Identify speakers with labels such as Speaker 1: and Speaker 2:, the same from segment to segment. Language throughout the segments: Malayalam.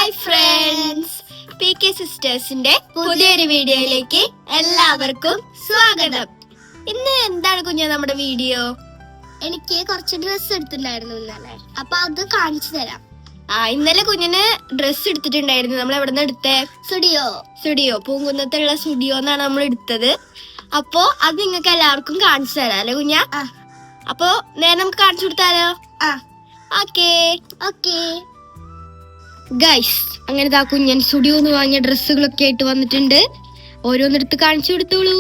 Speaker 1: ഹായ് ഫ്രണ്ട്സ്, PK സിസ്റ്റേഴ്സിന്റെ പുതിയൊരു വീഡിയോയിലേക്ക് എല്ലാവർക്കും സ്വാഗതം. ഇന്ന് എന്താണ് കുഞ്ഞാ നമ്മുടെ വീഡിയോ?
Speaker 2: എനിക്ക് കുറച്ച് ഡ്രസ്സ് എടുത്തിട്ടുണ്ടായിരുന്നു ഇന്നലെ, അപ്പൊ അത് കാണിച്ചു തരാം.
Speaker 1: ഇന്നലെ കുഞ്ഞിന് ഡ്രസ്സ് എടുത്തിട്ടുണ്ടായിരുന്നു. നമ്മൾ എവിടെ നിന്ന് എടുത്തേ? സ്റ്റുഡിയോ പൂങ്കുന്നത്തുള്ള സ്റ്റുഡിയോ എന്നാണ് നമ്മൾ എടുത്തത്. അപ്പോ അത് നിങ്ങൾക്ക് എല്ലാവർക്കും കാണിച്ചു തരാം അല്ലെ കുഞ്ഞാ? അപ്പോ നേരെ നമുക്ക് കാണിച്ചു കൊടുത്താലോ? ഓക്കേ ഗൈസ്, അങ്ങനെ ആ കുഞ്ഞൻ സ്റ്റുഡിയോന്ന് വാങ്ങിയ ഡ്രസ്സുകളൊക്കെ ആയിട്ട് വന്നിട്ടുണ്ട്. ഓരോന്നെടുത്ത് കാണിച്ചു കൊടുത്തോളൂ.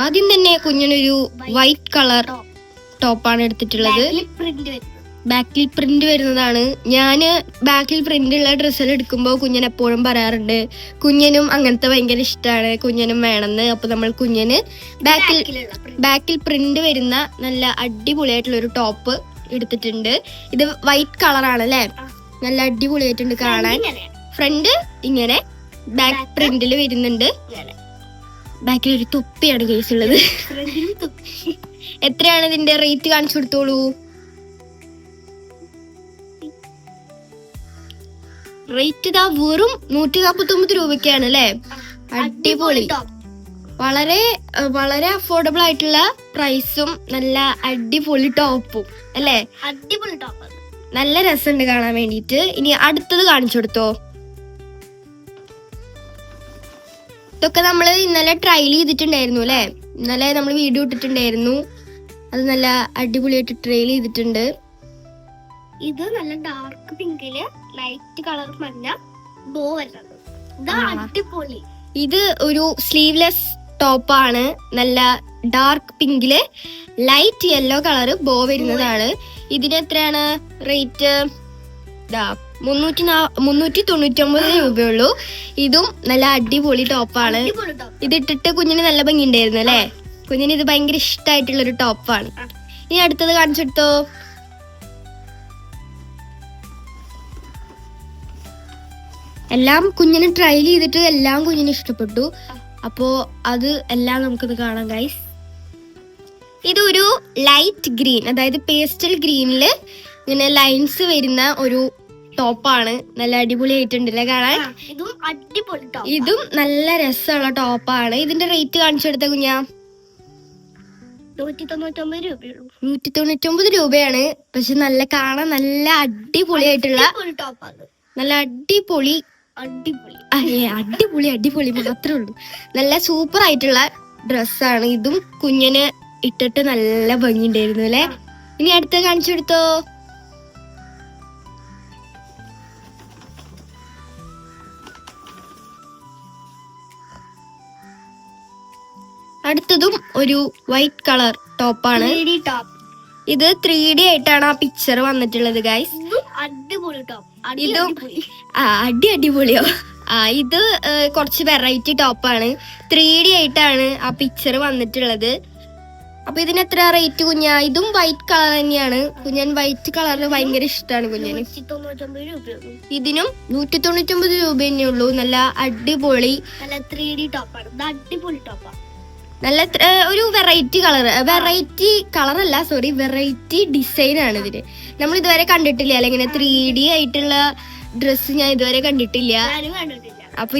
Speaker 1: ആദ്യം തന്നെ കുഞ്ഞനൊരു വൈറ്റ് കളർ ടോപ്പാണ് എടുത്തിട്ടുള്ളത്. ബാക്കിൽ പ്രിന്റ് വരുന്നതാണ്. ഞാന് ബാക്കിൽ പ്രിന്റ് ഉള്ള ഡ്രസ്സുകൾ എടുക്കുമ്പോൾ കുഞ്ഞൻ എപ്പോഴും പറയാറുണ്ട് കുഞ്ഞനും അങ്ങനത്തെ ഭയങ്കര ഇഷ്ടമാണ്, കുഞ്ഞനും വേണമെന്ന്. അപ്പൊ നമ്മൾ കുഞ്ഞന് ബാക്കിൽ പ്രിന്റ് വരുന്ന നല്ല അടിപൊളിയായിട്ടുള്ള ഒരു ടോപ്പ് എടുത്തിട്ടുണ്ട്. ഇത് വൈറ്റ് കളറാണ് അല്ലേ? നല്ല അടിപൊളിയായിട്ടുണ്ട് കാണാൻ. ഫ്രണ്ട് ഇങ്ങനെ ബാക്ക് പ്രിന്റിൽ വരുന്നുണ്ട്. ബാക്കിൽ ഒരു തൊപ്പിയാണ് കേസ് ഉള്ളത്. എത്രയാണ് ഇതിന്റെ റേറ്റ്? കാണിച്ചു കൊടുത്തോളൂ. റേറ്റ് ഇതാ വെറും 149 രൂപയ്ക്കാണ് അല്ലേ? അടിപൊളി, വളരെ വളരെ അഫോർഡബിൾ ആയിട്ടുള്ള പ്രൈസും നല്ല അടിപൊളി ടോപ്പും അല്ലേ?
Speaker 2: അടിപൊളി ടോപ്പ്,
Speaker 1: നല്ല രസമുണ്ട് കാണാൻ വേണ്ടിട്ട്. ഇനി അടുത്തത് കാണിച്ചു കൊടുത്തോ. ഇതൊക്കെ നമ്മൾ ഇന്നലെ ട്രയൽ ചെയ്തിട്ടുണ്ടായിരുന്നു അല്ലേ? ഇന്നലെ നമ്മൾ വീഡിയോ ഇട്ടിട്ടുണ്ടായിരുന്നു. അത് നല്ല അടിപൊളിയായിട്ട് ട്രയൽ ചെയ്തിട്ടുണ്ട്.
Speaker 2: ഇത് നല്ല ഡാർക്ക് പിങ്കില് ലൈറ്റ് കളർ മഞ്ഞ ബോ വരുന്നത്. അടിപൊളി.
Speaker 1: ഇത് ഒരു സ്ലീവ്ലെസ് ടോപ്പാണ്. നല്ല ഡാർക്ക് പിങ്കില് ലൈറ്റ് യെല്ലോ കളർ ബോ വരുന്നതാണ്. ഇതിന് എത്രയാണ് റേറ്റ്? 399 രൂപയുള്ളൂ. ഇതും നല്ല അടിപൊളി ടോപ്പാണ്. ഇതിട്ടിട്ട് കുഞ്ഞിന് നല്ല ഭംഗി ഉണ്ടായിരുന്നു അല്ലേ? കുഞ്ഞിന് ഇത് ഭയങ്കര ഇഷ്ടമായിട്ടുള്ള ഒരു ടോപ്പാണ്. ഇനി അടുത്തത് കാണിച്ചെടുത്തോ. എല്ലാം കുഞ്ഞിന് ട്രയൽ ചെയ്തിട്ട് എല്ലാം കുഞ്ഞിന് ഇഷ്ടപ്പെട്ടു. അപ്പോ അത് എല്ലാം നമുക്കിത് കാണാം ഗൈസ്. ഇതൊരു ലൈറ്റ് ഗ്രീൻ, അതായത് പേസ്റ്റൽ ഗ്രീനില് ഇങ്ങനെ ലൈൻസ് വരുന്ന ഒരു ടോപ്പാണ്. നല്ല അടിപൊളിയായിട്ടുണ്ടല്ലേ കാണാൻ? ഇതും നല്ല രസമുള്ള ടോപ്പാണ്. ഇതിന്റെ റേറ്റ് കാണിച്ചെടുത്ത കുഞ്ഞാ? 199 രൂപയാണ്. പക്ഷെ നല്ല കാണാൻ നല്ല അടിപൊളിയായിട്ടുള്ള നല്ല അടിപൊളി മാത്രമേ ഉള്ളൂ. നല്ല സൂപ്പർ ആയിട്ടുള്ള ഡ്രസ്സാണ്. ഇതും കുഞ്ഞിന് ഇട്ടിട്ട് നല്ല ഭംഗി ഉണ്ടായിരുന്നു അല്ലെ? ഇനി അടുത്ത കാണിച്ചു കൊടുത്തോ. അടുത്തതും ഒരു വൈറ്റ് കളർ ടോപ്പാണ്. ഇത് 3D ആയിട്ടാണ് ആ പിക്ചർ വന്നിട്ടുള്ളത് ഗൈസ്. ഇതും അടിപൊളിയോ? ഇത് കുറച്ച് വെറൈറ്റി ടോപ്പാണ്. 3D ആയിട്ടാണ് ആ പിക്ചർ വന്നിട്ടുള്ളത്. അപ്പൊ ഇതിന് എത്ര റേറ്റ് കുഞ്ഞാ? ഇതും വൈറ്റ് കളർ തന്നെയാണ്. കുഞ്ഞൻ വൈറ്റ് കളറിന് ഭയങ്കര ഇഷ്ടമാണ് കുഞ്ഞന്. ഇതിനും 199 രൂപ തന്നെ ഉള്ളൂ. നല്ല അടിപൊളി
Speaker 2: 3D ടോപ്പാണ്. അടിപൊളി ടോപ്പാണ്.
Speaker 1: നല്ല ഒരു വെറൈറ്റി കളറല്ല, സോറി, വെറൈറ്റി ഡിസൈൻ ആണ് ഇതിന്. നമ്മൾ ഇതുവരെ കണ്ടിട്ടില്ല അല്ലെ? ഇങ്ങനെ 3D ആയിട്ടുള്ള ഡ്രസ്സ് ഞാൻ ഇതുവരെ കണ്ടിട്ടില്ല. അപ്പൊ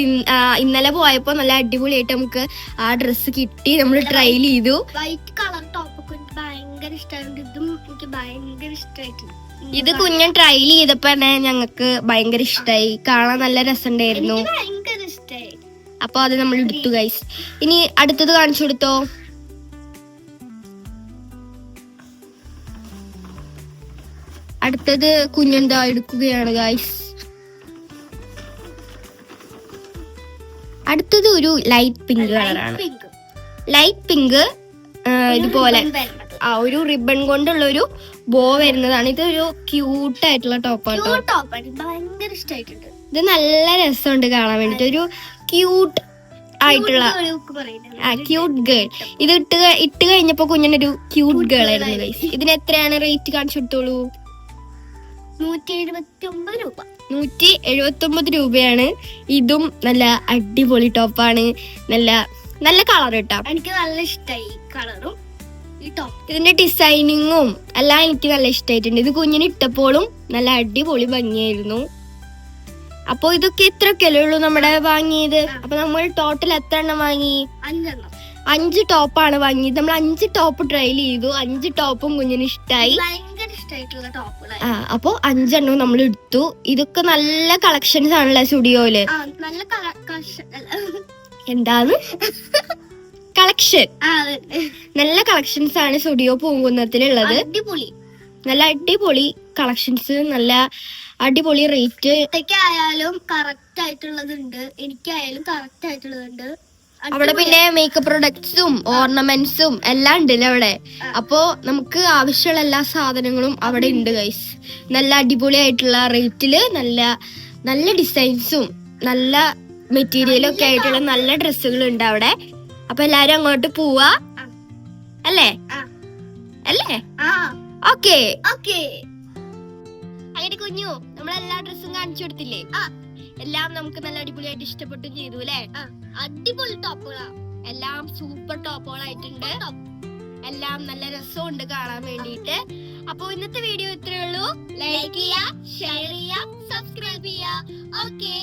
Speaker 1: ഇന്നലെ പോയപ്പോ നല്ല അടിപൊളിയായിട്ട് നമുക്ക് ആ ഡ്രസ്സ് കിട്ടി. നമ്മൾ ട്രയൽ ചെയ്തു.
Speaker 2: വൈറ്റ് കളർ ടോപ്പ് ഭയങ്കര ഇഷ്ടമായിട്ടുണ്ട്. ഇതും എനിക്ക് ഭയങ്കര ഇഷ്ടമായിട്ടുണ്ട്.
Speaker 1: ഇത് കുഞ്ഞൻ ട്രയൽ ചെയ്തപ്പോ തന്നെ ഞങ്ങൾക്ക് ഭയങ്കര ഇഷ്ടമായി. കാണാൻ നല്ല രസമുണ്ടായിരുന്നു.
Speaker 2: ഭയങ്കര ഇഷ്ടമായി.
Speaker 1: അപ്പൊ അത് നമ്മൾ എടുത്തു ഗൈസ്. ഇനി അടുത്തത് കാണിച്ചു കൊടുത്തോ. അടുത്തത് കുഞ്ഞെന്താ എടുക്കുകയാണ് ഗൈസ്. അടുത്തത് ഒരു ലൈറ്റ് പിങ്ക് കളറാണ്. ലൈറ്റ് പിങ്ക് ഇതുപോലെ ഒരു റിബൺ കൊണ്ടുള്ള ഒരു ബോ വരുന്നതാണ്. ഇത് ഒരു ക്യൂട്ട് ആയിട്ടുള്ള ടോപ്പാണ്.
Speaker 2: ഭയങ്കര ഇഷ്ടമായിട്ടുണ്ട്.
Speaker 1: ഇത് നല്ല രസമുണ്ട് കാണാൻ വേണ്ടിട്ട്. ഒരു ക്യൂട്ട് ആയിട്ടുള്ള ക്യൂട്ട് ഗേൾ. ഇത് ഇട്ട് കഴിഞ്ഞപ്പോ കുഞ്ഞിനൊരു ക്യൂട്ട് ഗേൾ ആയിരുന്നു ഗൈസ്. ഇതിന് എത്രയാണ് റേറ്റ്? കാണിച്ചു കൊടുത്തോളൂ. 179 രൂപയാണ്. ഇതും നല്ല അടിപൊളി ടോപ്പാണ്. നല്ല കളർ കേട്ടോ.
Speaker 2: എനിക്ക് നല്ല ഇഷ്ടമായി കളറും. ഈ ടോപ്പ്.
Speaker 1: ഇതിന്റെ ഡിസൈനിങ്ങും എല്ലാം എനിക്ക് നല്ല ഇഷ്ടമായിട്ടുണ്ട്. ഇത് കുഞ്ഞിന് ഇട്ടപ്പോഴും നല്ല അടിപൊളി ഭംഗിയായിരുന്നു. അപ്പൊ ഇതൊക്കെ ഇത്രയൊക്കെയല്ലേ ഉള്ളൂ നമ്മുടെ വാങ്ങിയത്. അപ്പൊ നമ്മൾ ടോട്ടൽ എത്ര എണ്ണം വാങ്ങി? 5 ടോപ്പാണ് വാങ്ങിയത്. നമ്മൾ 5 ടോപ്പ് ട്രയൽ ചെയ്തു. 5 ടോപ്പും കുഞ്ഞിന് ഇഷ്ടമായി.
Speaker 2: ഭയങ്കര ഇഷ്ടമായിട്ടുള്ള ടോപ്പുകൾ.
Speaker 1: അപ്പൊ 5 എണ്ണവും നമ്മൾ എടുത്തു. ഇതൊക്കെ നല്ല കളക്ഷൻസ് ആണല്ലേ സ്റ്റുഡിയോയില്.
Speaker 2: നല്ല
Speaker 1: എന്താണ് കളക്ഷൻ? നല്ല കളക്ഷൻസ് ആണ് സ്റ്റുഡിയോ പൂങ്കുന്നത്തിലുള്ളത്.
Speaker 2: അടിപൊളി,
Speaker 1: നല്ല അടിപൊളി കളക്ഷൻസ്, നല്ല അടിപൊളി റേറ്റ്.
Speaker 2: ആയാലും കറക്റ്റ് ആയിട്ടുള്ളതുണ്ട്, എനിക്കായാലും കറക്റ്റ് ആയിട്ടുള്ളതുണ്ട്.
Speaker 1: അവിടെ പിന്നെ മേക്കപ്പ് പ്രൊഡക്ട്സും ഓർണമെന്റ്സും എല്ലാം ഉണ്ടല്ലോ അവിടെ. അപ്പോ നമുക്ക് ആവശ്യമുള്ള എല്ലാ സാധനങ്ങളും അവിടെ ഉണ്ട് ഗൈസ്. നല്ല അടിപൊളിയായിട്ടുള്ള റേറ്റില് നല്ല നല്ല ഡിസൈൻസും നല്ല മെറ്റീരിയലും ഒക്കെ ആയിട്ടുള്ള നല്ല ഡ്രസ്സുകൾ ഉണ്ട് അവിടെ. അപ്പൊ എല്ലാരും അങ്ങോട്ട് പോവാ അല്ലേ? അല്ലേ? ഓക്കെ. അങ്ങനെ കുഞ്ഞു നമ്മളെല്ലാ ഡ്രസ്സും കാണിച്ചു കൊടുത്തില്ലേ? എല്ലാം നമുക്ക് നല്ല അടിപൊളിയായിട്ട് ഇഷ്ടപ്പെട്ടും ചെയ്തു അല്ലേ?
Speaker 2: അടിപൊളി ടോപ്പുകളാ,
Speaker 1: എല്ലാം സൂപ്പർ ടോപ്പുകളായിട്ടുണ്ട്. എല്ലാം നല്ല രസമുണ്ട് കാണാൻ വേണ്ടിയിട്ട്. അപ്പൊ ഇന്നത്തെ വീഡിയോ ഇത്രയേ ഉള്ളൂ. ലൈക്ക് ചെയ്യാ, ഷെയർ ചെയ്യാ, സബ്സ്ക്രൈബ് ചെയ്യാ. ഓക്കെ.